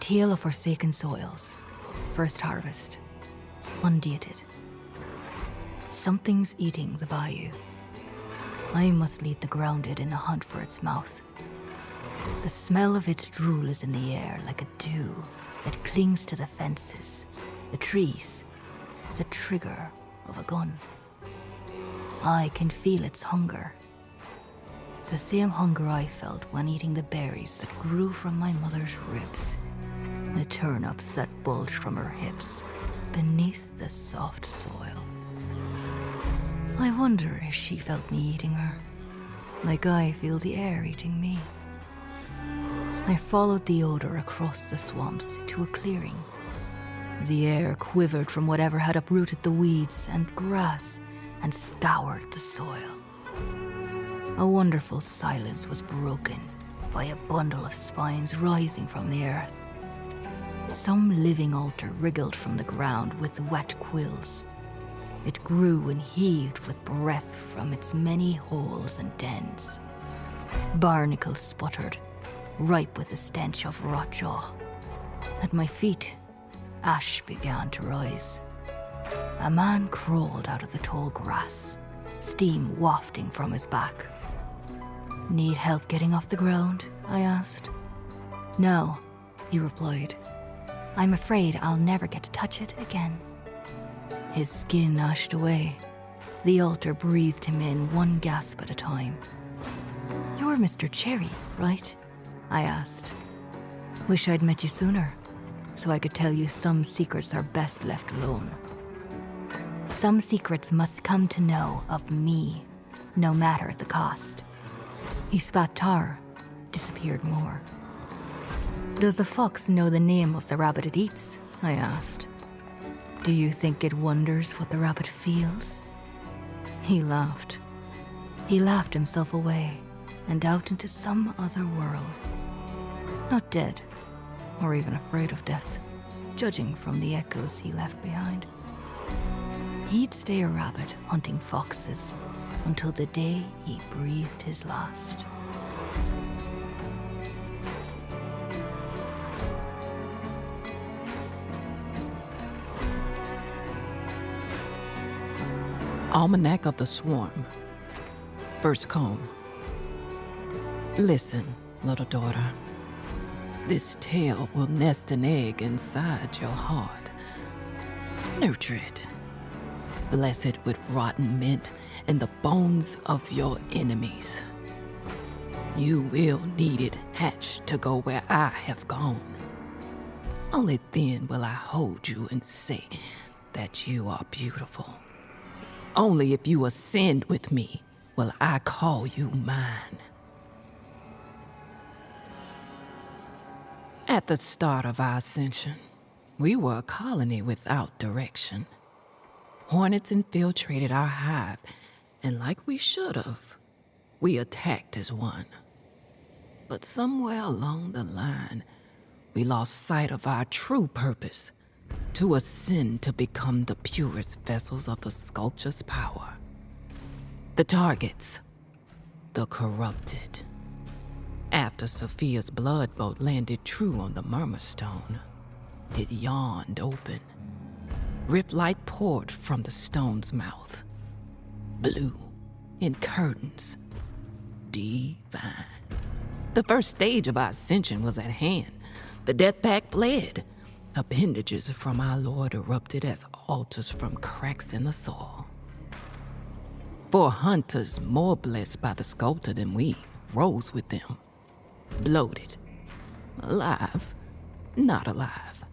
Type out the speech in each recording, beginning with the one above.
tale of forsaken soils, first harvest, undated. Something's eating the bayou. I must lead the grounded in the hunt for its mouth. The smell of its drool is in the air like a dew that clings to the fences, the trees, the trigger of a gun. I can feel its hunger. It's the same hunger I felt when eating the berries that grew from my mother's ribs, the turnips that bulged from her hips beneath the soft soil. I wonder if she felt me eating her, like I feel the air eating me. I followed the odor across the swamps to a clearing. The air quivered from whatever had uprooted the weeds and grass and scoured the soil. A wonderful silence was broken by a bundle of spines rising from the earth. Some living altar wriggled from the ground with wet quills. It grew and heaved with breath from its many holes and dens. Barnacles sputtered, ripe with the stench of rot jaw. At my feet, ash began to rise. A man crawled out of the tall grass, steam wafting from his back. "Need help getting off the ground?" I asked. "No," he replied. "I'm afraid I'll never get to touch it again." His skin ashed away. The altar breathed him in one gasp at a time. "You're Mr. Cherry, right?" I asked. "Wish I'd met you sooner, so I could tell you some secrets are best left alone. Some secrets must come to know of me, no matter the cost." He spat tar, disappeared more. "Does the fox know the name of the rabbit it eats?" I asked. "Do you think it wonders what the rabbit feels?" He laughed. He laughed himself away and out into some other world. Not dead, or even afraid of death, judging from the echoes he left behind. He'd stay a rabbit hunting foxes until the day he breathed his last. Almanac of the Swarm. First comb. Listen, little daughter. This tale will nest an egg inside your heart. Nurture it. Bless it with rotten mint and the bones of your enemies. You will need it hatched to go where I have gone. Only then will I hold you and say that you are beautiful. Only if you ascend with me will I call you mine. At the start of our ascension, we were a colony without direction. Hornets infiltrated our hive, and like we should have, we attacked as one. But somewhere along the line, we lost sight of our true purpose, to ascend to become the purest vessels of the sculpture's power. The targets, the corrupted. After Sophia's blood boat landed true on the murmur stone, it yawned open. Rift light poured from the stone's mouth. Blue, in curtains. Divine. The first stage of our ascension was at hand. The death pact fled. Appendages from our Lord erupted as altars from cracks in the soil. 4 hunters more blessed by the sculptor than we rose with them. Bloated. Alive. Not alive.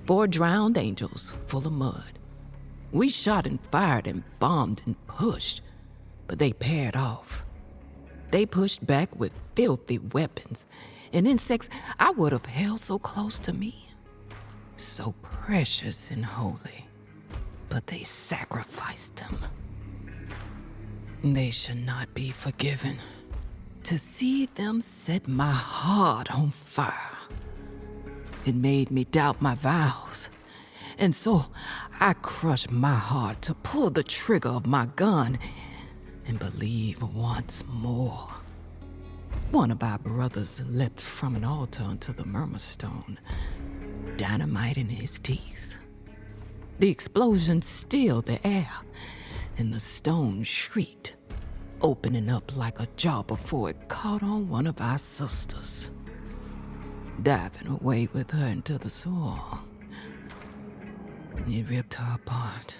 4 drowned angels full of mud. We shot and fired and bombed and pushed, but they paired off. They pushed back with filthy weapons and insects I would have held so close to me. So precious and holy, but they sacrificed them. They should not be forgiven. To see them set my heart on fire, it made me doubt my vows. And so I crushed my heart to pull the trigger of my gun and believe once more. One of our brothers leapt from an altar onto the murmur stone dynamite in his teeth. The explosion stilled the air, and the stone shrieked, opening up like a jaw before it caught on one of our sisters, diving away with her into the soil. It ripped her apart,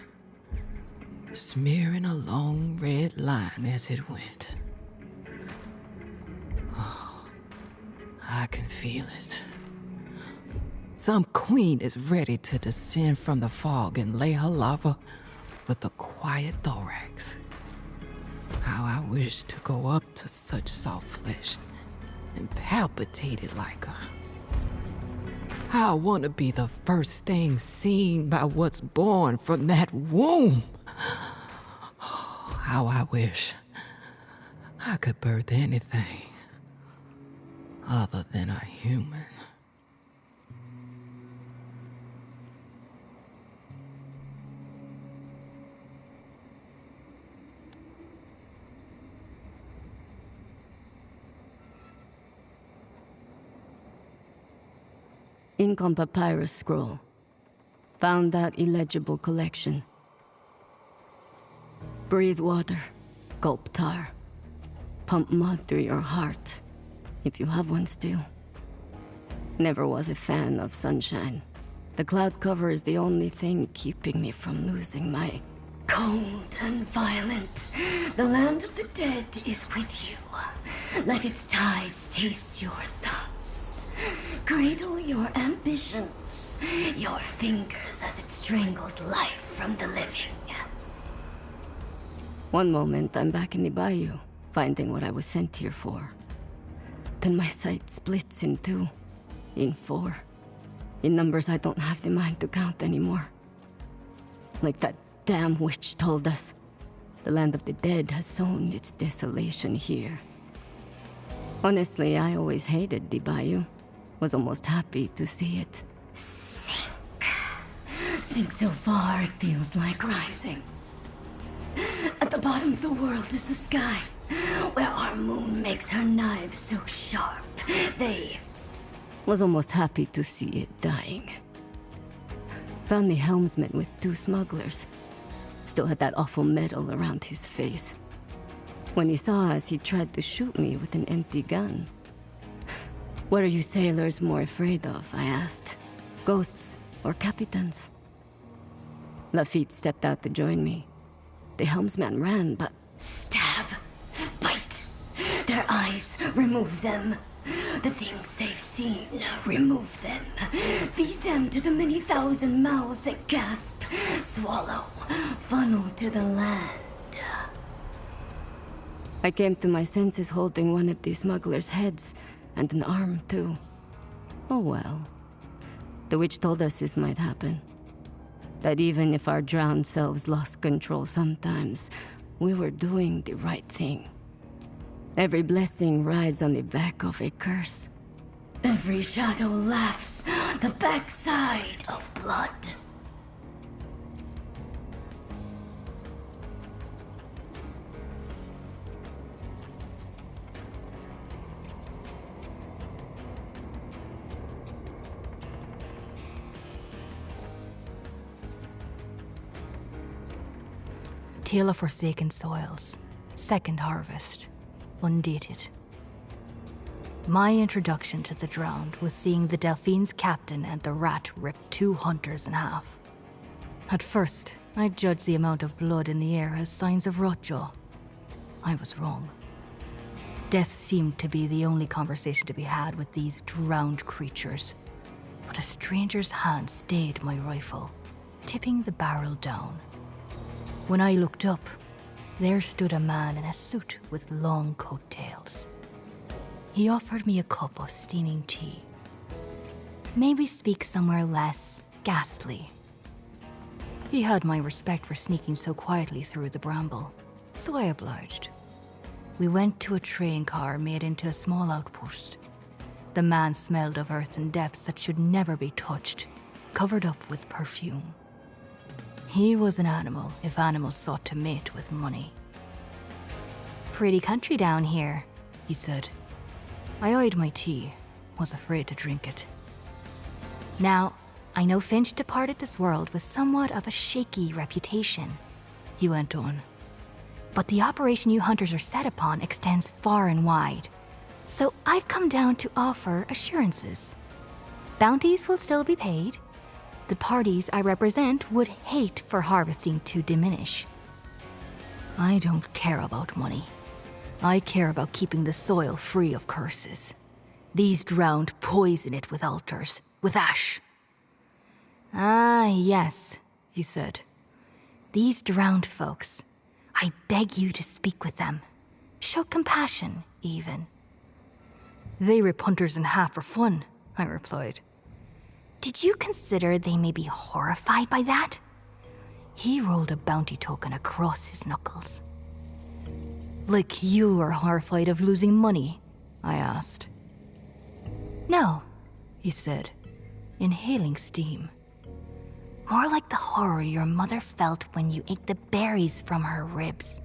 smearing a long red line as it went. Oh, I can feel it. Some queen is ready to descend from the fog and lay her lava with a quiet thorax. How I wish to go up to such soft flesh and palpitate it like her. How I want to be the first thing seen by what's born from that womb. How I wish I could birth anything other than a human. Ink on papyrus scroll. Found that illegible collection. Breathe water, gulp tar. Pump mud through your heart, if you have one still. Never was a fan of sunshine. The cloud cover is the only thing keeping me from losing my... Cold and violent, the land of the dead is with you. Let its tides taste your thoughts. Cradle your ambitions, your fingers as it strangles life from the living. One moment, I'm back in the bayou, finding what I was sent here for. Then my sight splits in two, in four, in numbers I don't have the mind to count anymore. Like that damn witch told us, the land of the dead has sown its desolation here. Honestly, I always hated the bayou. Was almost happy to see it sink. Sink so far it feels like rising. At the bottom of the world is the sky, where our moon makes her knives so sharp. Was almost happy to see it dying. Found the helmsman with 2 smugglers. Still had that awful metal around his face. When he saw us, he tried to shoot me with an empty gun. What are you sailors more afraid of, I asked. Ghosts or capitans? Lafitte stepped out to join me. The helmsman ran, but... Stab! Bite! Their eyes, remove them. The things they've seen, remove them. Feed them to the many thousand mouths that gasp, swallow, funnel to the land. I came to my senses holding one of these smugglers' heads, and an arm, too. Oh well. The witch told us this might happen. That even if our drowned selves lost control sometimes, we were doing the right thing. Every blessing rides on the back of a curse. Every shadow laughs the backside of blood. Tale of Forsaken Soils, second harvest, undated. My introduction to the drowned was seeing the Delphine's captain and the rat rip 2 hunters in half. At first, I judged the amount of blood in the air as signs of rotjaw. I was wrong. Death seemed to be the only conversation to be had with these drowned creatures. But a stranger's hand stayed my rifle, tipping the barrel down. When I looked up, there stood a man in a suit with long coattails. He offered me a cup of steaming tea. Maybe speak somewhere less ghastly. He had my respect for sneaking so quietly through the bramble, so I obliged. We went to a train car made into a small outpost. The man smelled of earth and depths that should never be touched, covered up with perfume. He was an animal if animals sought to mate with money. Pretty country down here, he said. I eyed my tea, was afraid to drink it. Now, I know Finch departed this world with somewhat of a shaky reputation, he went on. But the operation you hunters are set upon extends far and wide. So I've come down to offer assurances. Bounties will still be paid. The parties I represent would hate for harvesting to diminish. I don't care about money. I care about keeping the soil free of curses. These drowned poison it with altars, with ash. Ah, yes, he said. These drowned folks. I beg you to speak with them. Show compassion, even. They rip hunters in half for fun, I replied. Did you consider they may be horrified by that? He rolled a bounty token across his knuckles. Like you are horrified of losing money? I asked. No, he said, inhaling steam. More like the horror your mother felt when you ate the berries from her ribs,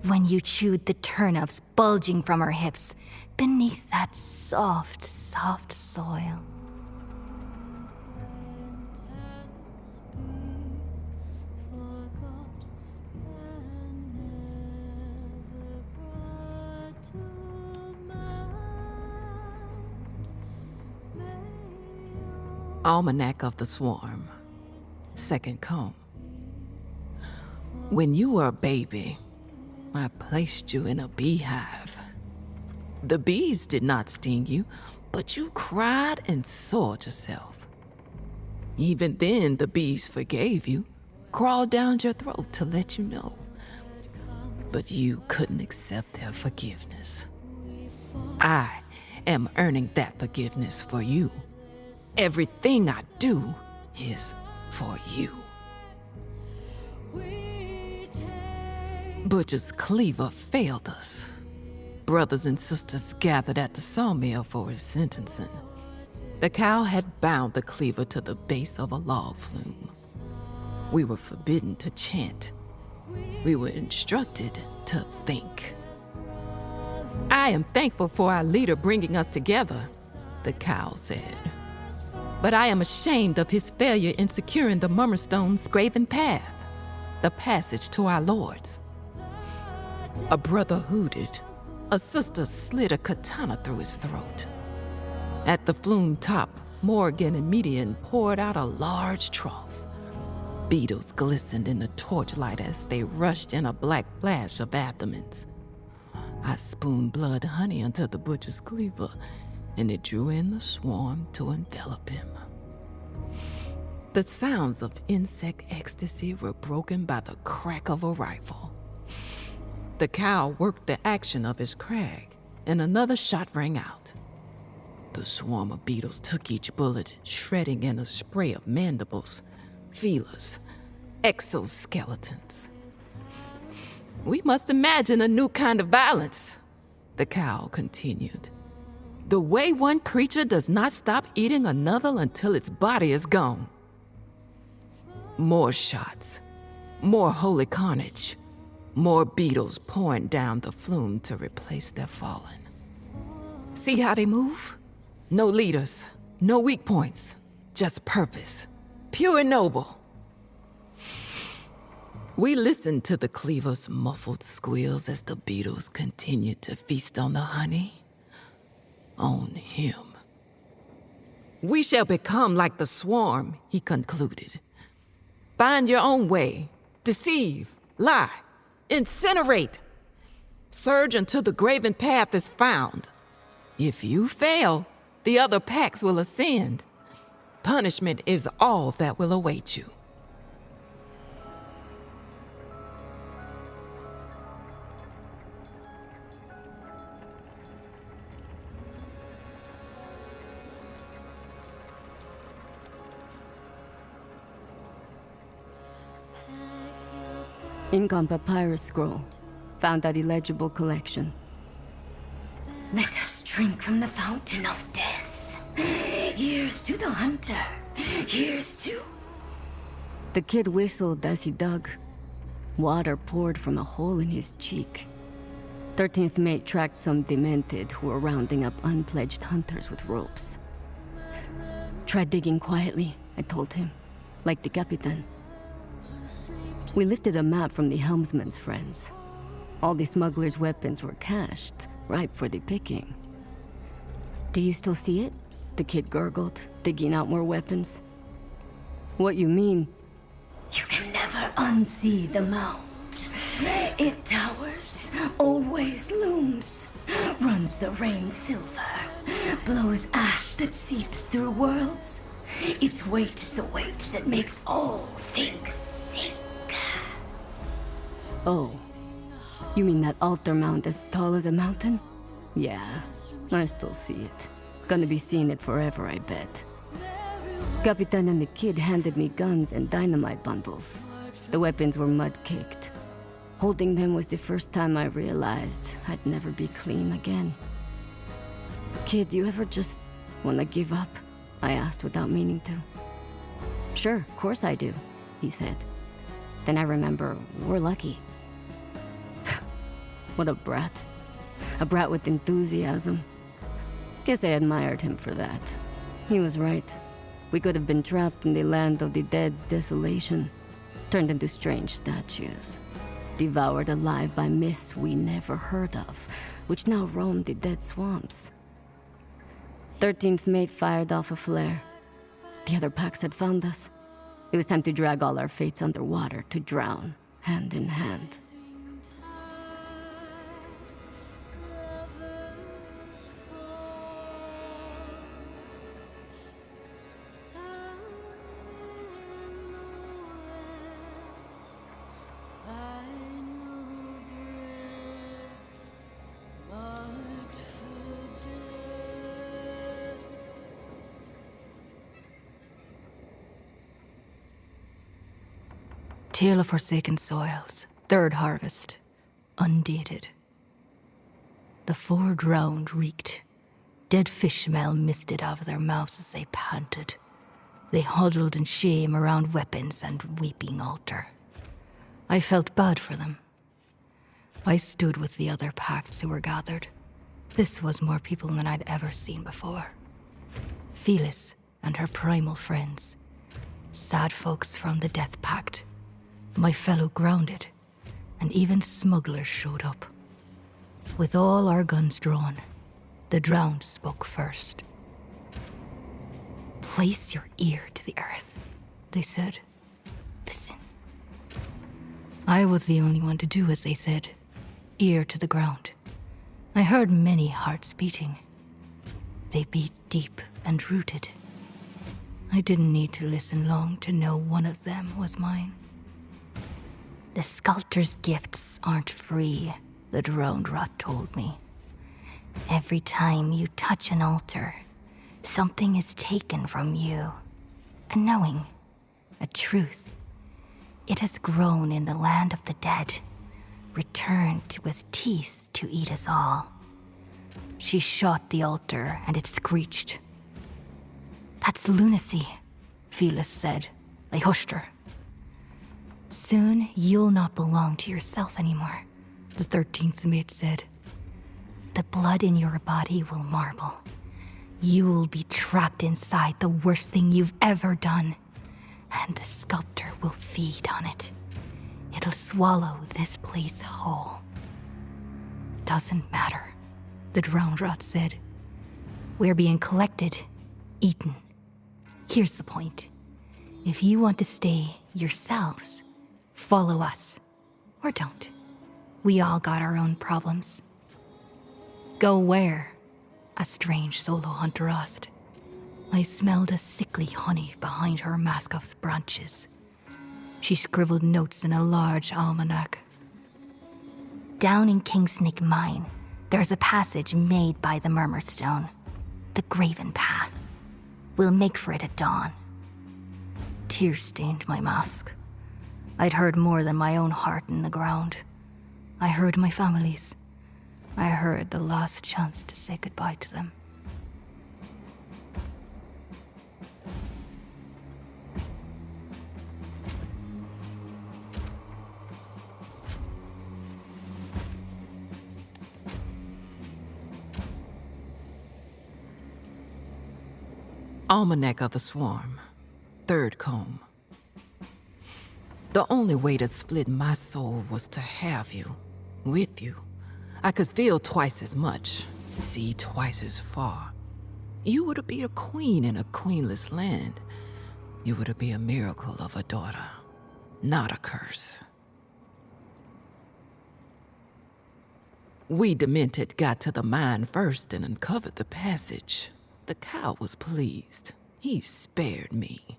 when you chewed the turnips bulging from her hips beneath that soft, soft soil. Almanac of the Swarm, second comb. When you were a baby, I placed you in a beehive. The bees did not sting you, but you cried and soiled yourself. Even then, the bees forgave you, crawled down your throat to let you know. But you couldn't accept their forgiveness. I am earning that forgiveness for you. Everything I do is for you. Butcher's cleaver failed us. Brothers and sisters gathered at the sawmill for his sentencing. The cow had bound the cleaver to the base of a log flume. We were forbidden to chant. We were instructed to think. I am thankful for our leader bringing us together, the cow said. But I am ashamed of his failure in securing the Mummerstone's graven path, the passage to our lords. A brother hooted. A sister slid a katana through his throat. At the flume top, Morgan and Median poured out a large trough. Beetles glistened in the torchlight as they rushed in a black flash of abdomens. I spooned blood honey into the butcher's cleaver, and it drew in the swarm to envelop him. The sounds of insect ecstasy were broken by the crack of a rifle. The cow worked the action of his crag, and another shot rang out. The swarm of beetles took each bullet, shredding in a spray of mandibles, feelers, exoskeletons. We must imagine a new kind of violence, the cow continued. The way one creature does not stop eating another until its body is gone. More shots, more holy carnage, more beetles pouring down the flume to replace their fallen. See how they move? No leaders, no weak points, just purpose, pure and noble. We listened to the cleaver's muffled squeals as the beetles continued to feast on the honey. On him. We shall become like the swarm, he concluded. Find your own way, deceive, lie, incinerate. Surge until the graven path is found. If you fail, the other packs will ascend. Punishment is all that will await you. Ink on papyrus scroll. Found that illegible collection. Let us drink from the fountain of death. Here's to the hunter. Here's to... The kid whistled as he dug. Water poured from a hole in his cheek. 13th mate tracked some demented who were rounding up unpledged hunters with ropes. Tried digging quietly, I told him, like the Capitan. We lifted a map from the helmsman's friends. All the smugglers' weapons were cached, ripe for the picking. Do you still see it? The kid gurgled, digging out more weapons. What you mean? You can never unsee the mount. It towers, always looms, runs the rain silver, blows ash that seeps through worlds. Its weight is the weight that makes all things sink. Oh, you mean that altar mount as tall as a mountain? Yeah, I still see it. Gonna be seeing it forever, I bet. Capitan and the kid handed me guns and dynamite bundles. The weapons were mud-caked. Holding them was the first time I realized I'd never be clean again. Kid, you ever just wanna give up? I asked without meaning to. Sure, of course I do, he said. Then I remember, we're lucky. What a brat. A brat with enthusiasm. Guess I admired him for that. He was right. We could have been trapped in the land of the dead's desolation, turned into strange statues, devoured alive by myths we never heard of, which now roamed the dead swamps. 13th mate fired off a flare. The other packs had found us. It was time to drag all our fates underwater to drown, hand in hand. Tale of Forsaken Soils, third harvest, undated. The four drowned reeked. Dead fish smell misted out of their mouths as they panted. They huddled in shame around weapons and weeping altar. I felt bad for them. I stood with the other pacts who were gathered. This was more people than I'd ever seen before. Phyllis and her primal friends. Sad folks from the Death Pact. My fellow grounded, and even smugglers showed up. With all our guns drawn, the drowned spoke first. Place your ear to the earth, they said. Listen. I was the only one to do as they said, ear to the ground. I heard many hearts beating. They beat deep and rooted. I didn't need to listen long to know one of them was mine. The sculptor's gifts aren't free, the drowned rot told me. Every time you touch an altar, something is taken from you. A knowing, a truth. It has grown in the land of the dead, returned with teeth to eat us all. She shot the altar and it screeched. That's lunacy, Phyllis said. I hushed her. Soon, you'll not belong to yourself anymore, the 13th mate said. The blood in your body will marble. You will be trapped inside the worst thing you've ever done, and the sculptor will feed on it. It'll swallow this place whole. Doesn't matter, the drowned rot said. We're being collected, eaten. Here's the point. If you want to stay yourselves, follow us. Or don't. We all got our own problems. Go where? A strange solo hunter asked. I smelled a sickly honey behind her mask of branches. She scribbled notes in a large almanac. Down in Kingsnake Mine, there's a passage made by the Murmurstone. The Graven Path. We'll make for it at dawn. Tears stained my mask. I'd heard more than my own heart in the ground. I heard my family's. I heard the last chance to say goodbye to them. Almanac of the Swarm. Third comb. The only way to split my soul was to have you, with you. I could feel twice as much, see twice as far. You were to be a queen in a queenless land. You were to be a miracle of a daughter, not a curse. We demented got to the mine first and uncovered the passage. The cow was pleased. He spared me.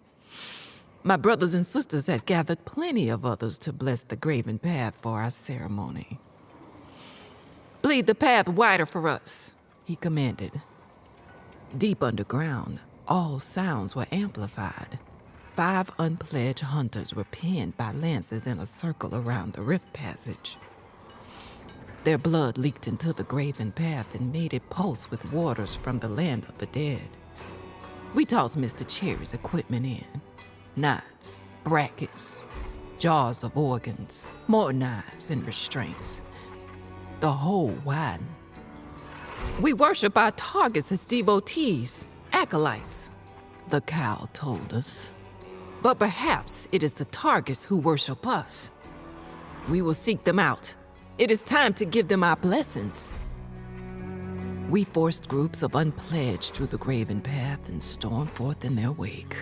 My brothers and sisters had gathered plenty of others to bless the graven path for our ceremony. "Bleed the path wider for us," he commanded. Deep underground, all sounds were amplified. 5 unpledged hunters were pinned by lances in a circle around the rift passage. Their blood leaked into the graven path and made it pulse with waters from the land of the dead. We tossed Mr. Cherry's equipment in. Knives, brackets, jars of organs, more knives and restraints. The hole widened. "We worship our targets as devotees, acolytes," the cow told us. "But perhaps it is the targets who worship us. We will seek them out. It is time to give them our blessings." We forced groups of unpledged through the graven path and stormed forth in their wake.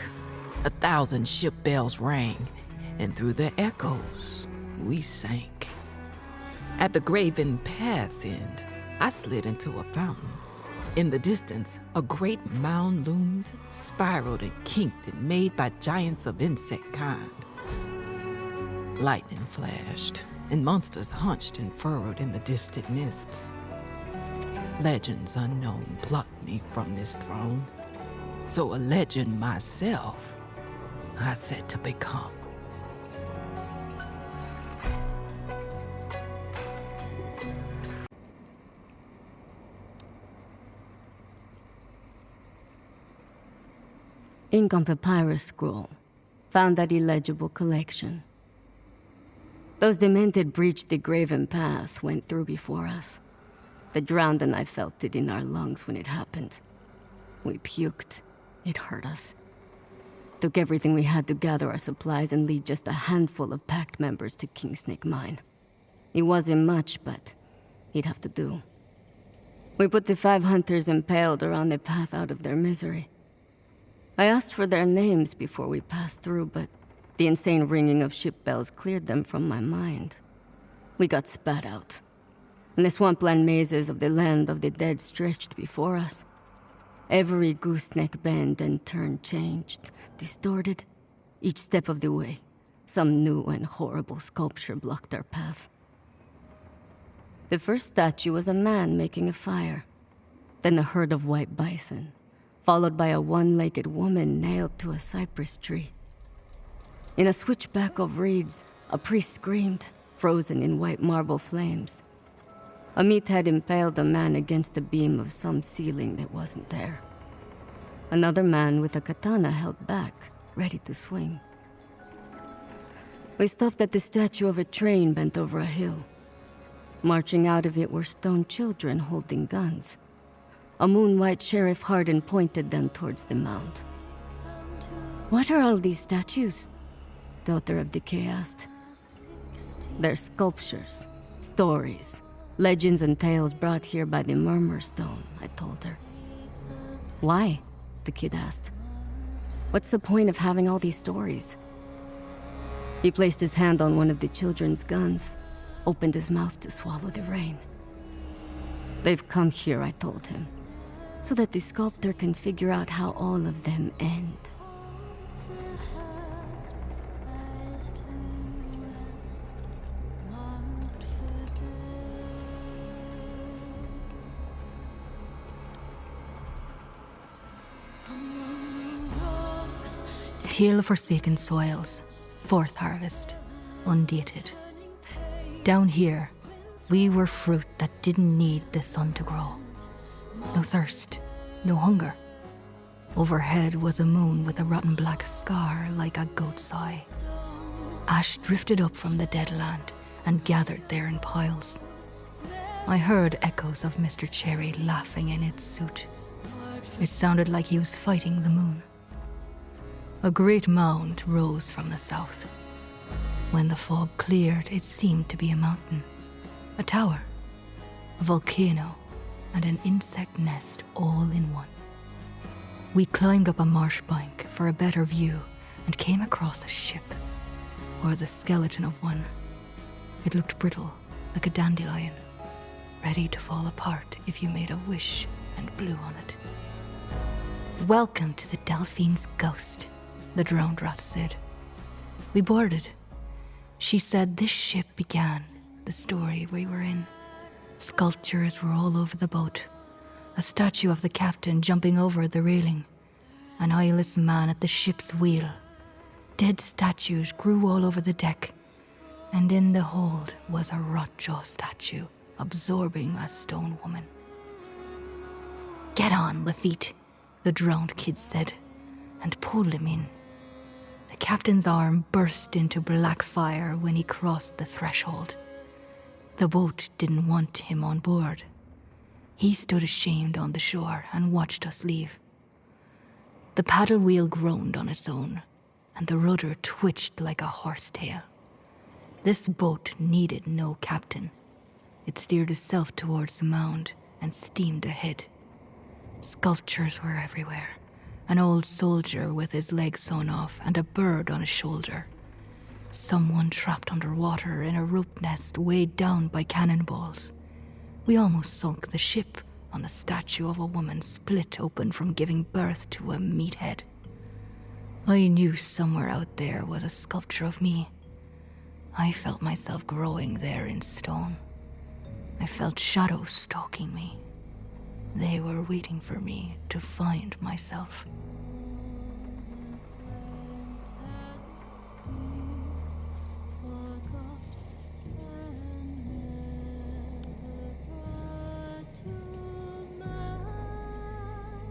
1,000 ship bells rang, and through their echoes, we sank. At the graven path's end, I slid into a fountain. In the distance, a great mound loomed, spiraled and kinked and made by giants of insect kind. Lightning flashed, and monsters hunched and furrowed in the distant mists. Legends unknown plucked me from this throne. So a legend myself, I set to become. Ink on papyrus scroll. Found that illegible collection. Those demented breached the graven path, went through before us. The drowned and I felt it in our lungs when it happened. We puked. It hurt us. Took everything we had to gather our supplies and lead just a handful of pact members to Kingsnake Mine. It wasn't much, but he'd have to do. We put the 5 hunters impaled around the path out of their misery. I asked for their names before we passed through, but the insane ringing of ship bells cleared them from my mind. We got spat out, and the swampland mazes of the land of the dead stretched before us. Every gooseneck bend and turn changed, distorted. Each step of the way, some new and horrible sculpture blocked our path. The first statue was a man making a fire, then a herd of white bison, followed by a one-legged woman nailed to a cypress tree. In a switchback of reeds, a priest screamed, frozen in white marble flames. A meathead impaled a man against the beam of some ceiling that wasn't there. Another man with a katana held back, ready to swing. We stopped at the statue of a train bent over a hill. Marching out of it were stone children holding guns. A moon-white sheriff Hardin pointed them towards the mound. "What are all these statues?" Daughter of Decay asked. "They're sculptures, stories, legends and tales brought here by the Murmur Stone," I told her. "Why?" the kid asked. "What's the point of having all these stories?" He placed his hand on one of the children's guns, opened his mouth to swallow the rain. "They've come here," I told him, "so that the sculptor can figure out how all of them end." Tale of Forsaken Soils, 4th harvest, undated. Down here, we were fruit that didn't need the sun to grow. No thirst, no hunger. Overhead was a moon with a rotten black scar like a goat's eye. Ash drifted up from the dead land and gathered there in piles. I heard echoes of Mr. Cherry laughing in its suit. It sounded like he was fighting the moon. A great mound rose from the south. When the fog cleared, it seemed to be a mountain, a tower, a volcano, and an insect nest all in one. We climbed up a marsh bank for a better view and came across a ship, or the skeleton of one. It looked brittle, like a dandelion, ready to fall apart if you made a wish and blew on it. "Welcome to the Delphine's Ghost," the drowned rat said. We boarded. She said this ship began the story we were in. Sculptures were all over the boat. A statue of the captain jumping over the railing. An eyeless man at the ship's wheel. Dead statues grew all over the deck. And in the hold was a rotjaw statue absorbing a stone woman. "Get on, Lafitte," the drowned kid said, and pulled him in. The captain's arm burst into black fire when he crossed the threshold. The boat didn't want him on board. He stood ashamed on the shore and watched us leave. The paddle wheel groaned on its own, and the rudder twitched like a horsetail. This boat needed no captain. It steered itself towards the mound and steamed ahead. Sculptures were everywhere. An old soldier with his leg sawn off and a bird on his shoulder. Someone trapped underwater in a rope nest weighed down by cannonballs. We almost sunk the ship on the statue of a woman split open from giving birth to a meathead. I knew somewhere out there was a sculpture of me. I felt myself growing there in stone. I felt shadows stalking me. They were waiting for me to find myself.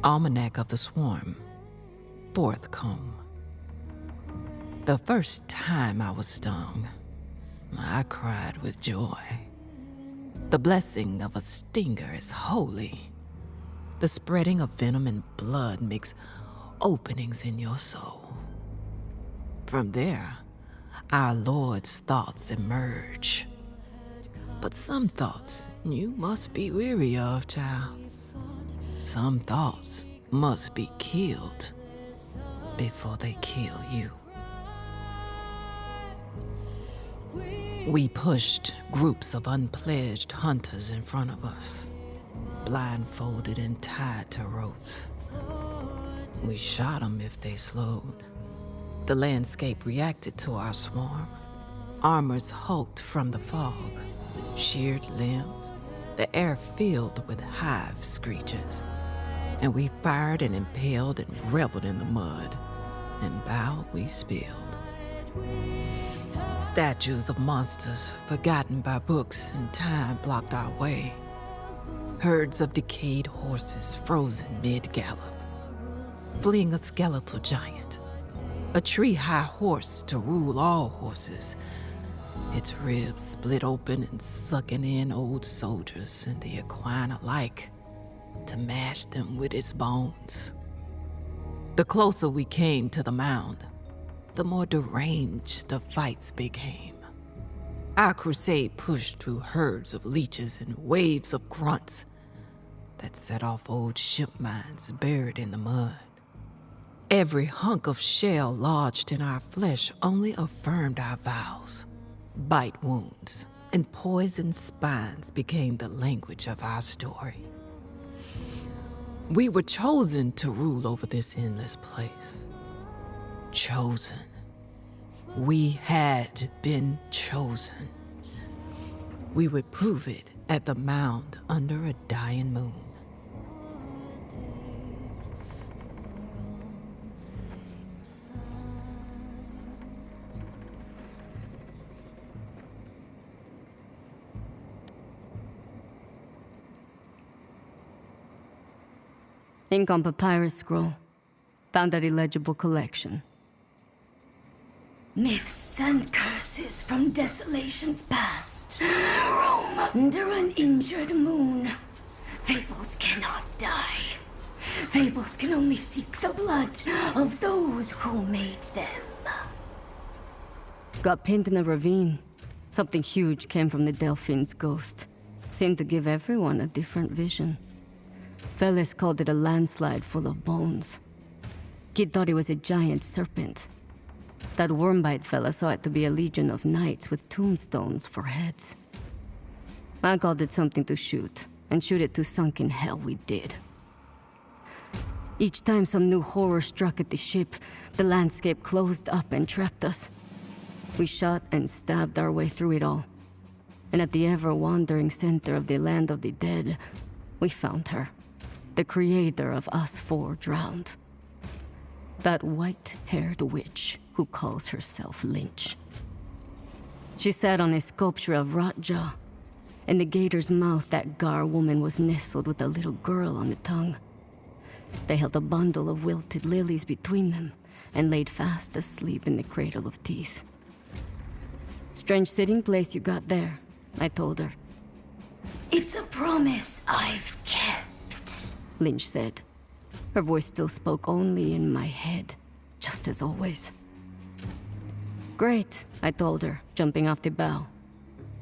Almanac of the Swarm, 4th comb. The first time I was stung, I cried with joy. The blessing of a stinger is holy. The spreading of venom and blood makes openings in your soul. From there, our Lord's thoughts emerge. But some thoughts you must be weary of, child. Some thoughts must be killed before they kill you. We pushed groups of unpledged hunters in front of us, blindfolded and tied to ropes. We shot them if they slowed. The landscape reacted to our swarm. Armors hulked from the fog, sheared limbs, the air filled with hive screeches. And we fired and impaled and reveled in the mud, and bowed we spilled. Statues of monsters forgotten by books and time blocked our way. Herds of decayed horses frozen mid-gallop. Fleeing a skeletal giant. A tree-high horse to rule all horses. Its ribs split open and sucking in old soldiers and the equine alike to mash them with its bones. The closer we came to the mound, the more deranged the fights became. Our crusade pushed through herds of leeches and waves of grunts that set off old ship mines buried in the mud. Every hunk of shell lodged in our flesh only affirmed our vows. Bite wounds and poisoned spines became the language of our story. We were chosen to rule over this endless place. Chosen. We had been chosen. We would prove it at the mound under a dying moon. Ink on papyrus scroll. Found that illegible collection. Myths and curses from desolation's past roam under an injured moon. Fables cannot die. Fables can only seek the blood of those who made them. Got pinned in a ravine. Something huge came from the Delphine's ghost. Seemed to give everyone a different vision. Veles called it a landslide full of bones. Kid thought it was a giant serpent. That wormbite fella saw it to be a legion of knights with tombstones for heads. I called it something to shoot, and shoot it to sunk in hell we did. Each time some new horror struck at the ship, the landscape closed up and trapped us. We shot and stabbed our way through it all. And at the ever-wandering center of the land of the dead, we found her. The creator of us four drowned. That white-haired witch who calls herself Lynch. She sat on a sculpture of Rotjaw. In the gator's mouth, that Gar woman was nestled with a little girl on the tongue. They held a bundle of wilted lilies between them and laid fast asleep in the cradle of teeth. Strange sitting place you got there, I told her. It's a promise I've kept, Lynch said. Her voice still spoke only in my head, just as always. Great, I told her, jumping off the bow.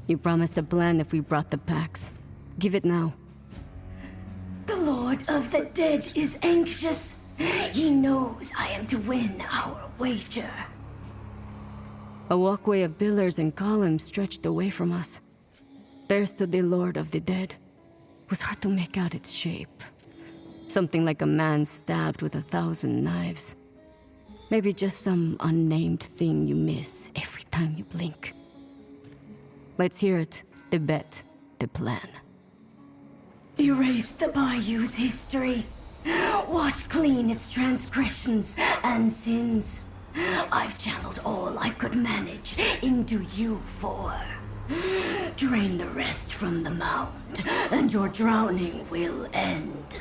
You promised a plan if we brought the packs. Give it now. The Lord of the Dead is anxious. He knows I am to win our wager. A walkway of pillars and columns stretched away from us. There stood the Lord of the Dead. It was hard to make out its shape. Something like a man stabbed with 1,000 knives. Maybe just some unnamed thing you miss every time you blink. Let's hear it. The bet. The plan. Erase the Bayou's history. Wash clean its transgressions and sins. I've channeled all I could manage into you four. Drain the rest from the mound, and your drowning will end.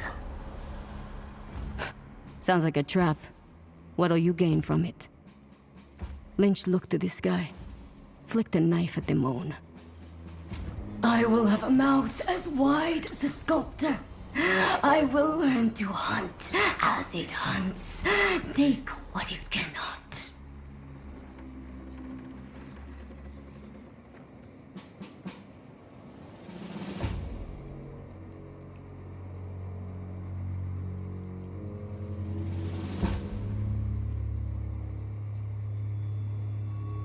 Sounds like a trap. What'll you gain from it? Lynch looked to the sky, flicked a knife at the moon. I will have a mouth as wide as a sculptor. I will learn to hunt as it hunts. Take what it cannot.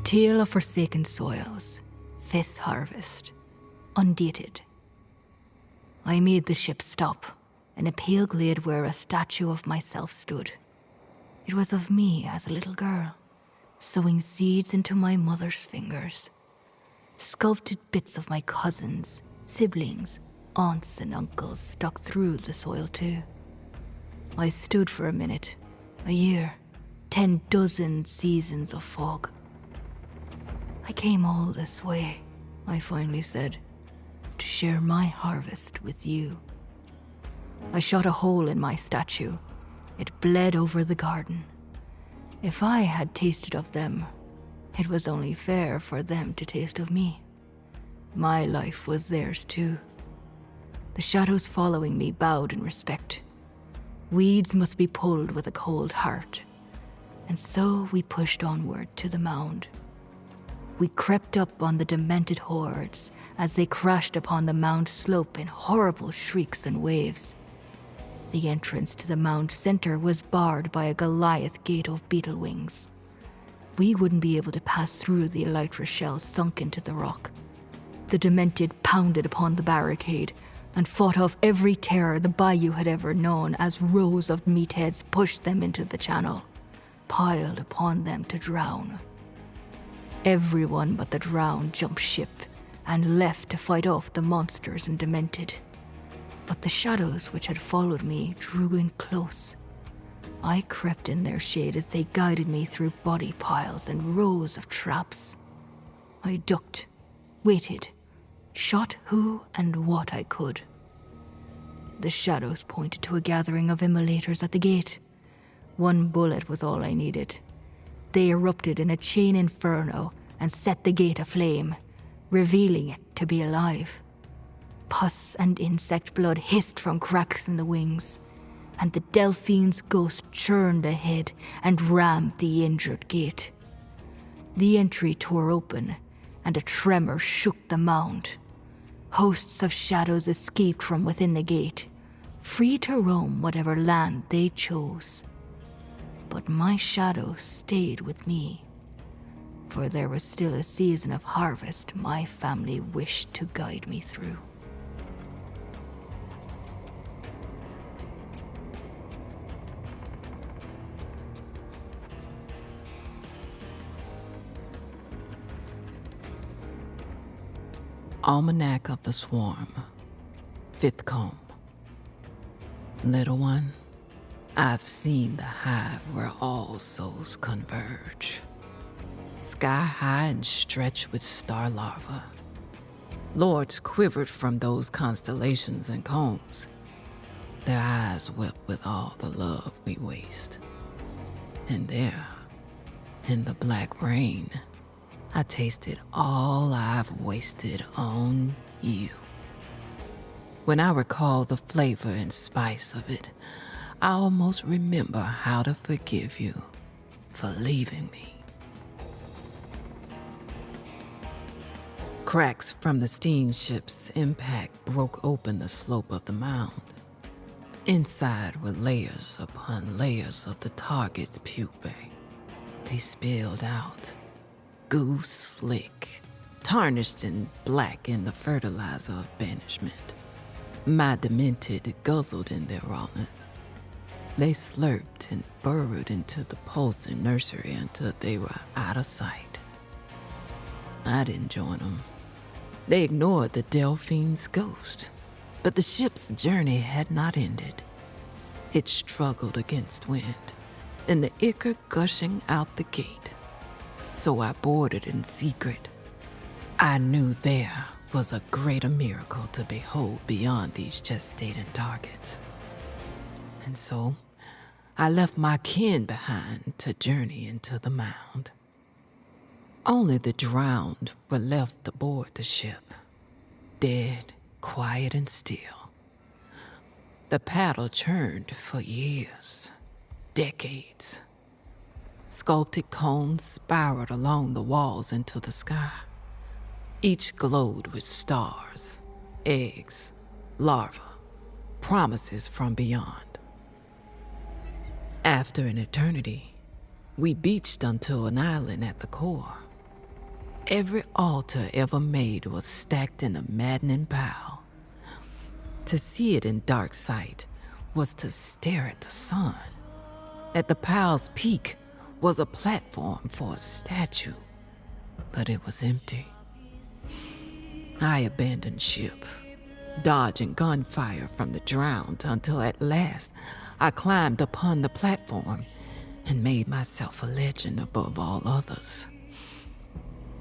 Tale of Forsaken Soils, 5th harvest, undated. I made the ship stop in a pale glade where a statue of myself stood. It was of me as a little girl, sowing seeds into my mother's fingers. Sculpted bits of my cousins, siblings, aunts and uncles stuck through the soil too. I stood for a minute, a year, 10 dozen seasons of fog. I came all this way, I finally said, to share my harvest with you. I shot a hole in my statue. It bled over the garden. If I had tasted of them, it was only fair for them to taste of me. My life was theirs too. The shadows following me bowed in respect. Weeds must be pulled with a cold heart. And so we pushed onward to the mound. We crept up on the demented hordes as they crashed upon the mound slope in horrible shrieks and waves. The entrance to the mound center was barred by a Goliath gate of beetle wings. We wouldn't be able to pass through the elytra shells sunk into the rock. The demented pounded upon the barricade and fought off every terror the bayou had ever known as rows of meatheads pushed them into the channel, piled upon them to drown. Everyone but the drowned jumped ship and left to fight off the monsters and demented. But the shadows which had followed me drew in close. I crept in their shade as they guided me through body piles and rows of traps. I ducked, waited, shot who and what I could. The shadows pointed to a gathering of immolators at the gate. One bullet was all I needed. They erupted in a chain inferno and set the gate aflame, revealing it to be alive. Pus and insect blood hissed from cracks in the wings. and the Delphine's ghost churned ahead and rammed the injured gate. The entry tore open, and a tremor shook the mound. Hosts of shadows escaped from within the gate, free to roam whatever land they chose. But my shadow stayed with me, for there was still a season of harvest my family wished to guide me through. Almanac of the Swarm, 5th Comb. Little one, I've seen the hive where all souls converge. Sky high and stretched with star larvae. Lords quivered from those constellations and combs. Their eyes wept with all the love we waste. And there, in the black rain, I tasted all I've wasted on you. When I recall the flavor and spice of it, I almost remember how to forgive you for leaving me. Cracks from the steamship's impact broke open the slope of the mound. Inside were layers upon layers of the target's pupae. They spilled out, goo slick, tarnished and black in the fertilizer of banishment. My demented guzzled in their rawness. They slurped and burrowed into the pulsing nursery until they were out of sight. I didn't join them. They ignored the Delphine's ghost, but the ship's journey had not ended. It struggled against wind, and the ichor gushing out the gate. So I boarded in secret. I knew there was a greater miracle to behold beyond these gestating targets. And so, I left my kin behind to journey into the mound. Only the drowned were left aboard the ship, dead, quiet, and still. The paddle churned for years, decades. Sculpted cones spiraled along the walls into the sky. Each glowed with stars, eggs, larvae, promises from beyond. After an eternity, we beached onto an island at the core. Every altar ever made was stacked in a maddening pile. To see it in dark sight was to stare at the sun. At the pile's peak was a platform for a statue, but it was empty. I abandoned ship, dodging gunfire from the drowned until at last I climbed upon the platform and made myself a legend above all others.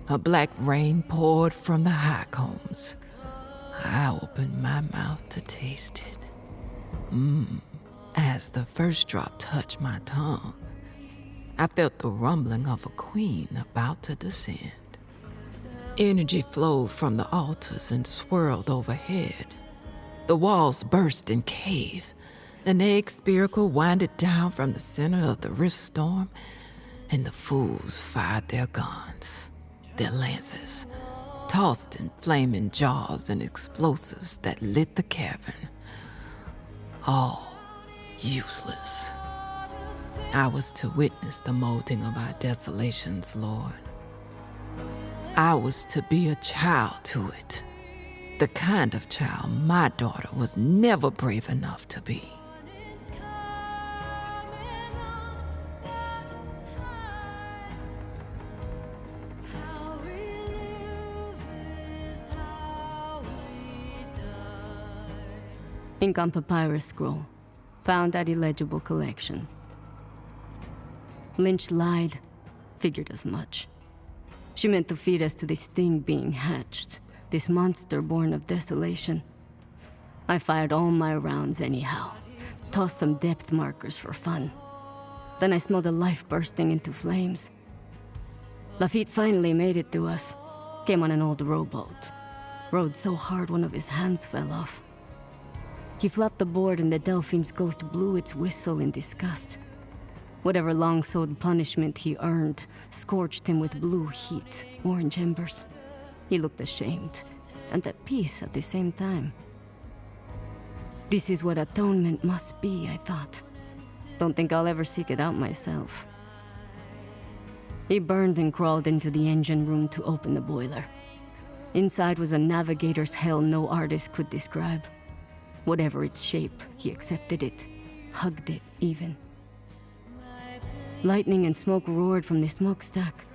A black rain poured from the high combs. I opened my mouth to taste it. As the first drop touched my tongue, I felt the rumbling of a queen about to descend. Energy flowed from the altars and swirled overhead. The walls burst and caved. An egg spiracle winded down from the center of the rift storm, and the fools fired their guns, their lances, tossed in flaming jaws and explosives that lit the cavern. All useless. I was to witness the molding of our desolations, Lord. I was to be a child to it, the kind of child my daughter was never brave enough to be. Ink on papyrus scroll, found at illegible collection. Lynch lied, figured as much. She meant to feed us to this thing being hatched, this monster born of desolation. I fired all my rounds anyhow, tossed some depth markers for fun. Then I smelled a life bursting into flames. Lafitte finally made it to us, came on an old rowboat. Rowed so hard one of his hands fell off. He flapped the board and the Delphine's ghost blew its whistle in disgust. Whatever long-sought punishment he earned scorched him with blue heat, orange embers. He looked ashamed, and at peace at the same time. This is what atonement must be, I thought. Don't think I'll ever seek it out myself. He burned and crawled into the engine room to open the boiler. Inside was a navigator's hell no artist could describe. Whatever its shape, he accepted it, hugged it even. Lightning and smoke roared from the smokestack.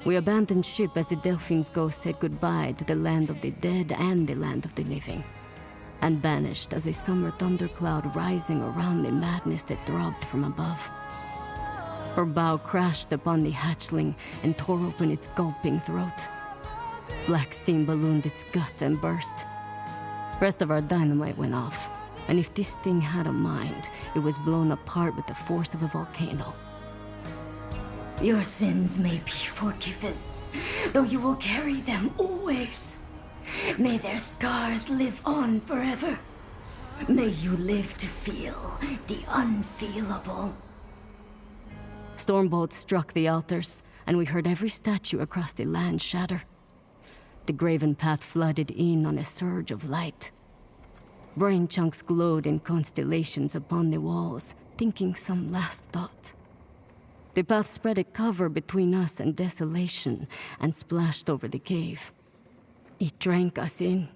We abandoned ship as the Delphine's ghost said goodbye to the land of the dead and the land of the living, and vanished as a summer thundercloud rising around the madness that throbbed from above. Her bow crashed upon the hatchling and tore open its gulping throat. Black steam ballooned its gut and burst. Rest of our dynamite went off, and if this thing had a mind, it was blown apart with the force of a volcano. Your sins may be forgiven, though you will carry them always. May their scars live on forever. May you live to feel the unfeelable. Stormbolts struck the altars, and we heard every statue across the land shatter. The graven path flooded in on a surge of light. Brain chunks glowed in constellations upon the walls, thinking some last thought. The path spread a cover between us and desolation and splashed over the cave. It drank us in,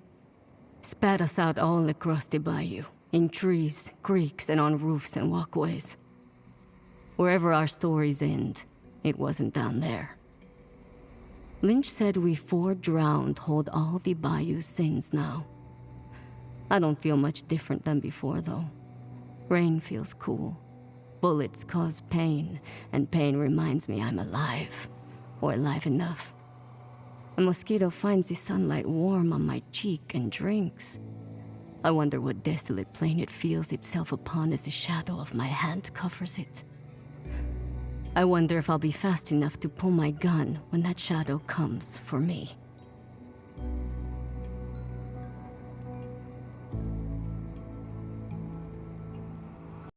spat us out all across the bayou, in trees, creeks, and on roofs and walkways. Wherever our stories end, it wasn't down there. Lynch said we 4 drowned hold all the bayou's sins now. I don't feel much different than before, though. Rain feels cool. Bullets cause pain, and pain reminds me I'm alive, or alive enough. A mosquito finds the sunlight warm on my cheek and drinks. I wonder what desolate plane it feels itself upon as the shadow of my hand covers it. I wonder if I'll be fast enough to pull my gun when that shadow comes for me.